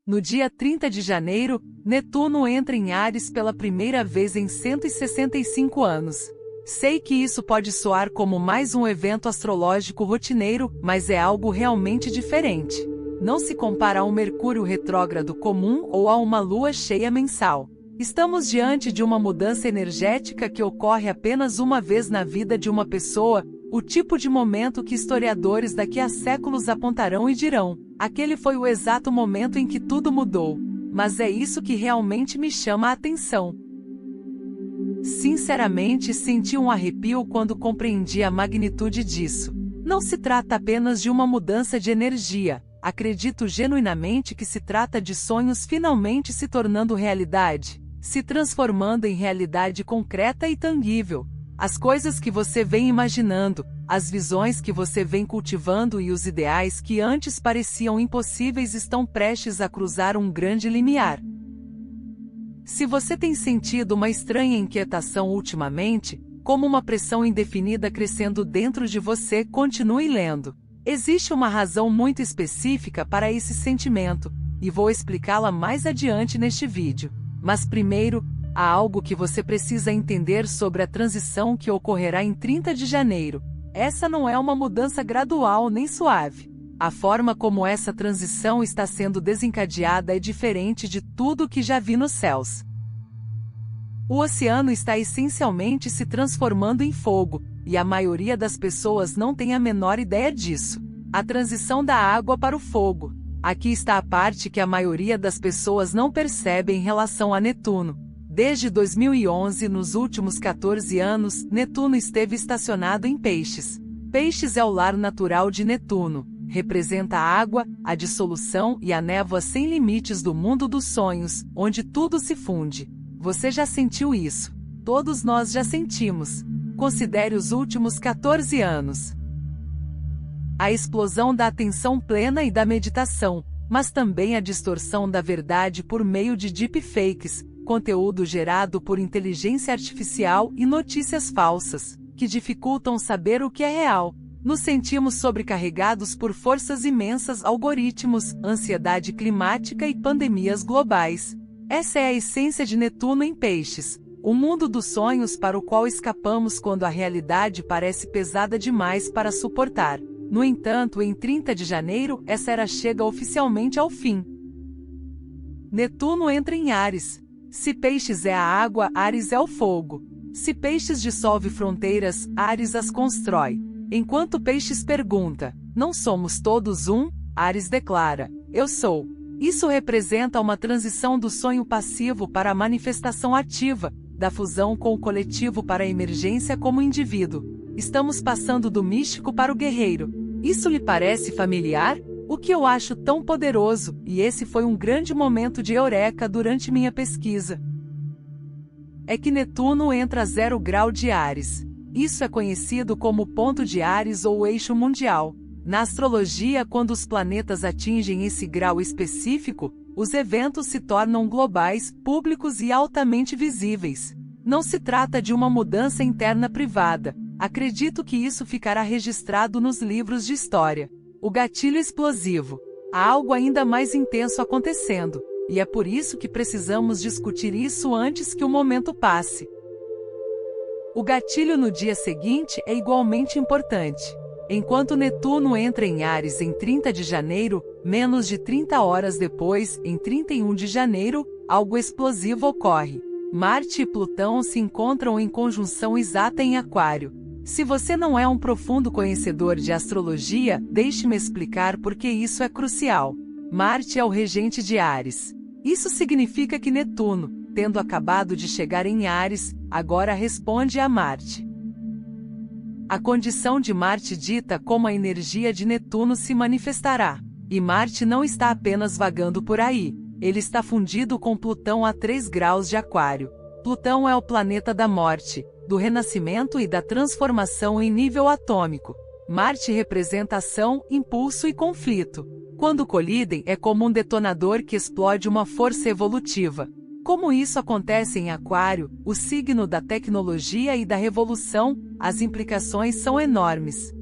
No dia 30 de janeiro, Netuno entra em Áries pela primeira vez em 165 anos. Sei que isso pode soar como mais um evento astrológico rotineiro, mas é algo realmente diferente. Não se compara a um Mercúrio retrógrado comum ou a uma lua cheia mensal. Estamos diante de uma mudança energética que ocorre apenas uma vez na vida de uma pessoa, o tipo de momento que historiadores daqui a séculos apontarão e dirão: aquele foi o exato momento em que tudo mudou. Mas é isso que realmente me chama a atenção. Sinceramente, senti um arrepio quando compreendi a magnitude disso. Não se trata apenas de uma mudança de energia. Acredito genuinamente que se trata de sonhos finalmente se tornando realidade, se transformando em realidade concreta e tangível. As coisas que você vem imaginando, as visões que você vem cultivando e os ideais que antes pareciam impossíveis estão prestes a cruzar um grande limiar. Se você tem sentido uma estranha inquietação ultimamente, como uma pressão indefinida crescendo dentro de você, continue lendo. Existe uma razão muito específica para esse sentimento, e vou explicá-la mais adiante neste vídeo. Mas primeiro, há algo que você precisa entender sobre a transição que ocorrerá em 30 de janeiro. Essa não é uma mudança gradual nem suave. A forma como essa transição está sendo desencadeada é diferente de tudo que já vi nos céus. O oceano está essencialmente se transformando em fogo, e a maioria das pessoas não tem a menor ideia disso. A transição da água para o fogo. Aqui está a parte que a maioria das pessoas não percebe em relação a Netuno. Desde 2011, nos últimos 14 anos, Netuno esteve estacionado em Peixes. Peixes é o lar natural de Netuno. Representa a água, a dissolução e a névoa sem limites do mundo dos sonhos, onde tudo se funde. Você já sentiu isso? Todos nós já sentimos. Considere os últimos 14 anos. A explosão da atenção plena e da meditação, mas também a distorção da verdade por meio de deepfakes, conteúdo gerado por inteligência artificial e notícias falsas, que dificultam saber o que é real. Nos sentimos sobrecarregados por forças imensas, algoritmos, ansiedade climática e pandemias globais. Essa é a essência de Netuno em Peixes, o mundo dos sonhos para o qual escapamos quando a realidade parece pesada demais para suportar. No entanto, em 30 de janeiro, essa era chega oficialmente ao fim. Netuno entra em Áries. Se Peixes é a água, Áries é o fogo. Se Peixes dissolve fronteiras, Áries as constrói. Enquanto Peixes pergunta: não somos todos um? Áries declara: eu sou. Isso representa uma transição do sonho passivo para a manifestação ativa, da fusão com o coletivo para a emergência como indivíduo. Estamos passando do místico para o guerreiro. Isso lhe parece familiar? O que eu acho tão poderoso, e esse foi um grande momento de eureka durante minha pesquisa, é que Netuno entra a 0 grau de Áries. Isso é conhecido como ponto de Áries ou eixo mundial. Na astrologia, quando os planetas atingem esse grau específico, os eventos se tornam globais, públicos e altamente visíveis. Não se trata de uma mudança interna privada. Acredito que isso ficará registrado nos livros de história. O gatilho explosivo. Há algo ainda mais intenso acontecendo, e é por isso que precisamos discutir isso antes que o momento passe. O gatilho no dia seguinte é igualmente importante. Enquanto Netuno entra em Áries em 30 de janeiro, menos de 30 horas depois, em 31 de janeiro, algo explosivo ocorre. Marte e Plutão se encontram em conjunção exata em Aquário. Se você não é um profundo conhecedor de astrologia, deixe-me explicar por que isso é crucial. Marte é o regente de Áries. Isso significa que Netuno, tendo acabado de chegar em Áries, agora responde a Marte. A condição de Marte dita como a energia de Netuno se manifestará. E Marte não está apenas vagando por aí. Ele está fundido com Plutão a 3 graus de Aquário. Plutão é o planeta da morte, do renascimento e da transformação em nível atômico. Marte representa ação, impulso e conflito. Quando colidem, é como um detonador que explode uma força evolutiva. Como isso acontece em Aquário, o signo da tecnologia e da revolução, as implicações são enormes.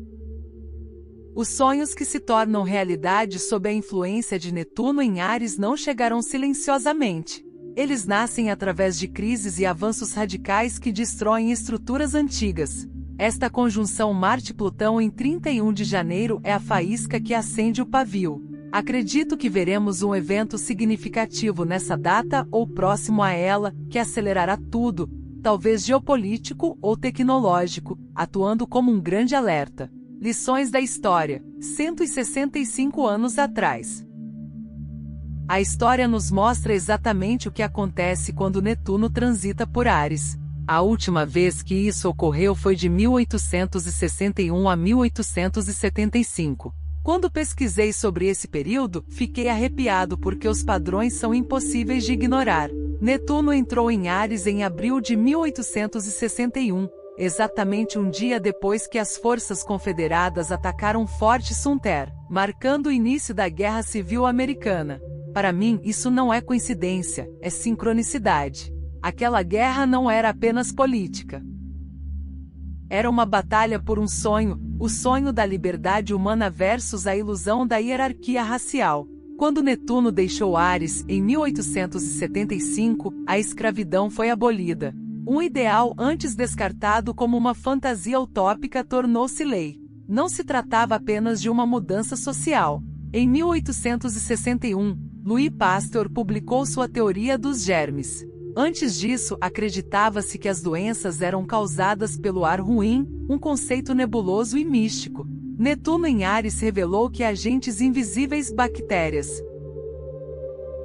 Os sonhos que se tornam realidade sob a influência de Netuno em Áries não chegarão silenciosamente. Eles nascem através de crises e avanços radicais que destroem estruturas antigas. Esta conjunção Marte-Plutão em 31 de janeiro é a faísca que acende o pavio. Acredito que veremos um evento significativo nessa data ou próximo a ela, que acelerará tudo, talvez geopolítico ou tecnológico, atuando como um grande alerta. Lições da história, 165 anos atrás. A história nos mostra exatamente o que acontece quando Netuno transita por Áries. A última vez que isso ocorreu foi de 1861 a 1875. Quando pesquisei sobre esse período, fiquei arrepiado porque os padrões são impossíveis de ignorar. Netuno entrou em Áries em abril de 1861, exatamente um dia depois que as forças confederadas atacaram Fort Sumter, marcando o início da Guerra Civil Americana. Para mim, isso não é coincidência, é sincronicidade. Aquela guerra não era apenas política. Era uma batalha por um sonho, o sonho da liberdade humana versus a ilusão da hierarquia racial. Quando Netuno deixou Áries, em 1875, a escravidão foi abolida. Um ideal antes descartado como uma fantasia utópica tornou-se lei. Não se tratava apenas de uma mudança social. Em 1861, Louis Pasteur publicou sua teoria dos germes. Antes disso, acreditava-se que as doenças eram causadas pelo ar ruim, um conceito nebuloso e místico. Netuno em Áries revelou que agentes invisíveis, bactérias,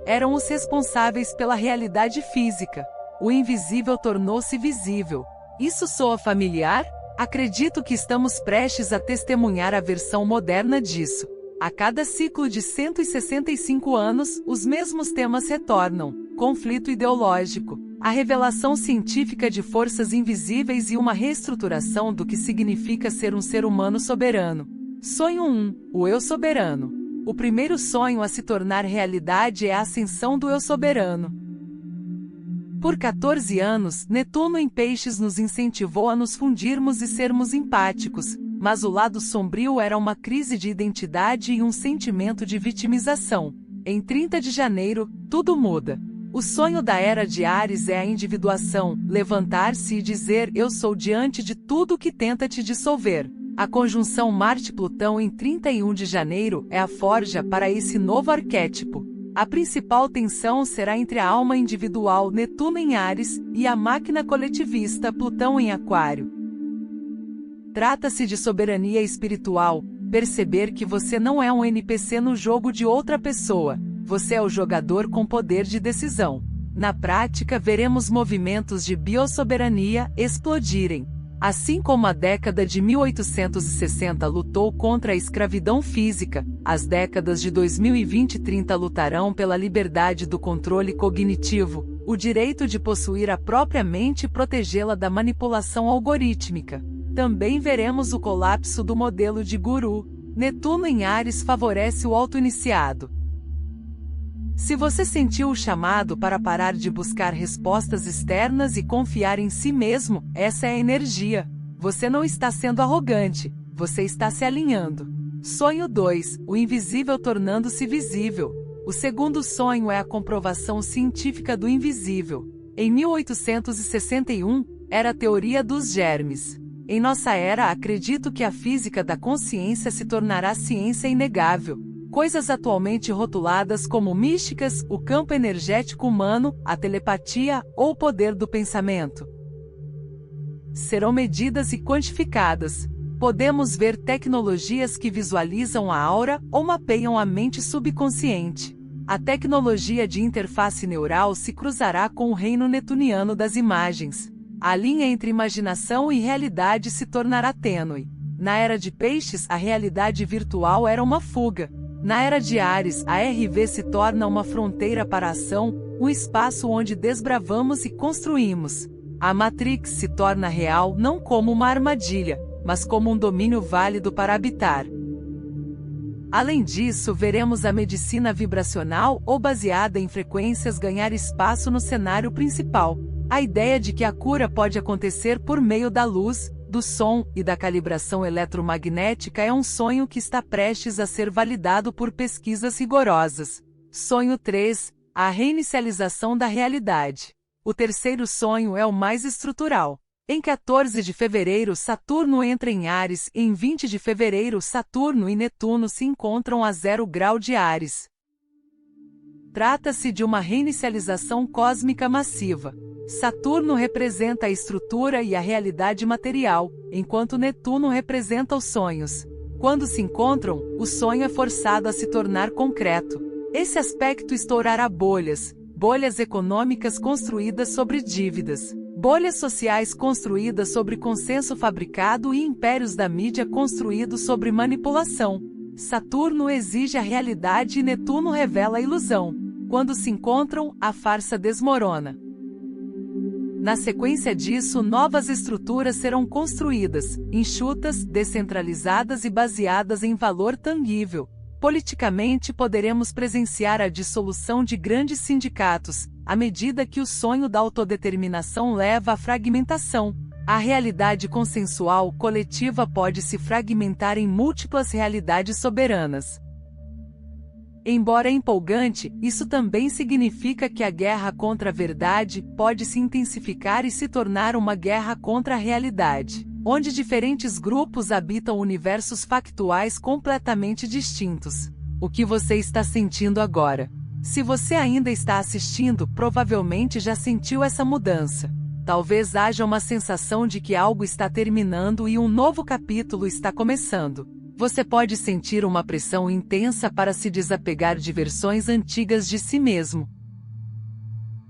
eram os responsáveis pela realidade física. O invisível tornou-se visível. Isso soa familiar? Acredito que estamos prestes a testemunhar a versão moderna disso. A cada ciclo de 165 anos, os mesmos temas retornam: conflito ideológico, a revelação científica de forças invisíveis e uma reestruturação do que significa ser um ser humano soberano. Sonho 1. O Eu Soberano. O primeiro sonho a se tornar realidade é a ascensão do Eu Soberano. Por 14 anos, Netuno em Peixes nos incentivou a nos fundirmos e sermos empáticos, mas o lado sombrio era uma crise de identidade e um sentimento de vitimização. Em 30 de janeiro, tudo muda. O sonho da era de Áries é a individuação, levantar-se e dizer eu sou diante de tudo que tenta te dissolver. A conjunção Marte-Plutão em 31 de janeiro é a forja para esse novo arquétipo. A principal tensão será entre a alma individual Netuno em Áries e a máquina coletivista Plutão em Aquário. Trata-se de soberania espiritual, perceber que você não é um NPC no jogo de outra pessoa, você é o jogador com poder de decisão. Na prática, veremos movimentos de biossoberania explodirem. Assim como a década de 1860 lutou contra a escravidão física, as décadas de 2020 e 30 lutarão pela liberdade do controle cognitivo, o direito de possuir a própria mente e protegê-la da manipulação algorítmica. Também veremos o colapso do modelo de guru. Netuno em Áries favorece o auto-iniciado. Se você sentiu o chamado para parar de buscar respostas externas e confiar em si mesmo, essa é a energia. Você não está sendo arrogante, você está se alinhando. Sonho 2. O invisível tornando-se visível. O segundo sonho é a comprovação científica do invisível. Em 1861, era a teoria dos germes. Em nossa era, acredito que a física da consciência se tornará ciência inegável. Coisas atualmente rotuladas como místicas, o campo energético humano, a telepatia ou o poder do pensamento, serão medidas e quantificadas. Podemos ver tecnologias que visualizam a aura ou mapeiam a mente subconsciente. A tecnologia de interface neural se cruzará com o reino netuniano das imagens. A linha entre imaginação e realidade se tornará tênue. Na era de Peixes, a realidade virtual era uma fuga. Na era de Áries, a RV se torna uma fronteira para a ação, um espaço onde desbravamos e construímos. A Matrix se torna real não como uma armadilha, mas como um domínio válido para habitar. Além disso, veremos a medicina vibracional ou baseada em frequências ganhar espaço no cenário principal. A ideia de que a cura pode acontecer por meio da luz, do som e da calibração eletromagnética é um sonho que está prestes a ser validado por pesquisas rigorosas. Sonho 3. A reinicialização da realidade. O terceiro sonho é o mais estrutural. Em 14 de fevereiro, Saturno entra em Áries, e em 20 de fevereiro, Saturno e Netuno se encontram a 0 grau de Áries. Trata-se de uma reinicialização cósmica massiva. Saturno representa a estrutura e a realidade material, enquanto Netuno representa os sonhos. Quando se encontram, o sonho é forçado a se tornar concreto. Esse aspecto estourará bolhas econômicas construídas sobre dívidas, bolhas sociais construídas sobre consenso fabricado e impérios da mídia construídos sobre manipulação. Saturno exige a realidade e Netuno revela a ilusão. Quando se encontram, a farsa desmorona. Na sequência disso, novas estruturas serão construídas, enxutas, descentralizadas e baseadas em valor tangível. Politicamente, poderemos presenciar a dissolução de grandes sindicatos, à medida que o sonho da autodeterminação leva à fragmentação. A realidade consensual coletiva pode se fragmentar em múltiplas realidades soberanas. Embora empolgante, isso também significa que a guerra contra a verdade pode se intensificar e se tornar uma guerra contra a realidade, onde diferentes grupos habitam universos factuais completamente distintos. O que você está sentindo agora? Se você ainda está assistindo, provavelmente já sentiu essa mudança. Talvez haja uma sensação de que algo está terminando e um novo capítulo está começando. Você pode sentir uma pressão intensa para se desapegar de versões antigas de si mesmo.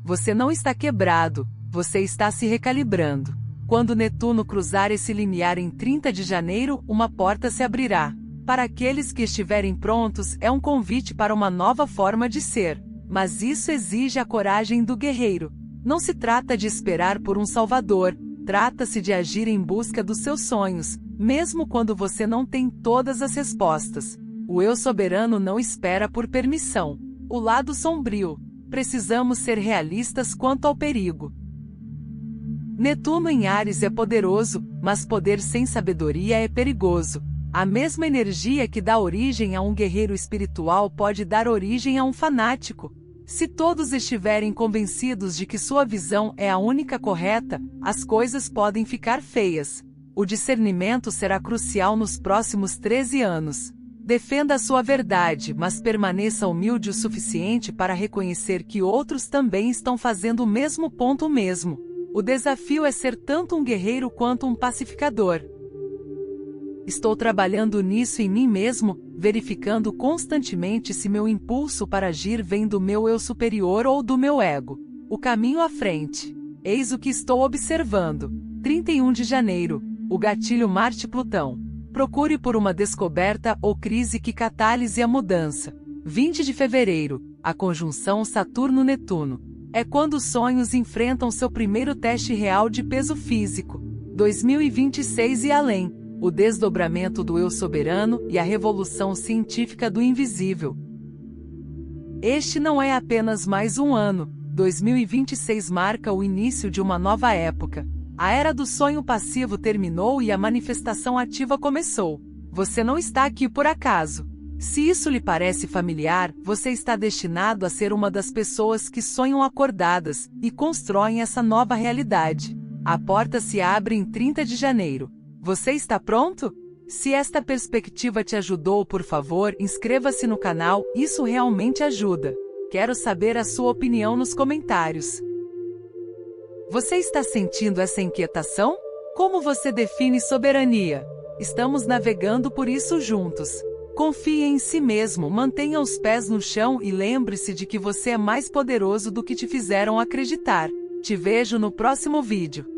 Você não está quebrado, você está se recalibrando. Quando Netuno cruzar esse limiar em 30 de janeiro, uma porta se abrirá. Para aqueles que estiverem prontos, é um convite para uma nova forma de ser. Mas isso exige a coragem do guerreiro. Não se trata de esperar por um salvador, trata-se de agir em busca dos seus sonhos, mesmo quando você não tem todas as respostas. O eu soberano não espera por permissão. O lado sombrio. Precisamos ser realistas quanto ao perigo. Netuno em Áries é poderoso, mas poder sem sabedoria é perigoso. A mesma energia que dá origem a um guerreiro espiritual pode dar origem a um fanático. Se todos estiverem convencidos de que sua visão é a única correta, as coisas podem ficar feias. O discernimento será crucial nos próximos 13 anos. Defenda a sua verdade, mas permaneça humilde o suficiente para reconhecer que outros também estão fazendo o mesmo ponto mesmo. O desafio é ser tanto um guerreiro quanto um pacificador. Estou trabalhando nisso em mim mesmo, verificando constantemente se meu impulso para agir vem do meu eu superior ou do meu ego. O caminho à frente. Eis o que estou observando. 31 de janeiro. O gatilho Marte-Plutão. Procure por uma descoberta ou crise que catalise a mudança. 20 de fevereiro. A conjunção Saturno-Netuno. É quando os sonhos enfrentam seu primeiro teste real de peso físico. 2026 e além. O desdobramento do eu soberano e a revolução científica do invisível. Este não é apenas mais um ano. 2026 marca o início de uma nova época. A era do sonho passivo terminou e a manifestação ativa começou. Você não está aqui por acaso. Se isso lhe parece familiar, você está destinado a ser uma das pessoas que sonham acordadas e constroem essa nova realidade. A porta se abre em 30 de janeiro. Você está pronto? Se esta perspectiva te ajudou, por favor, inscreva-se no canal, isso realmente ajuda. Quero saber a sua opinião nos comentários. Você está sentindo essa inquietação? Como você define soberania? Estamos navegando por isso juntos. Confie em si mesmo, mantenha os pés no chão e lembre-se de que você é mais poderoso do que te fizeram acreditar. Te vejo no próximo vídeo.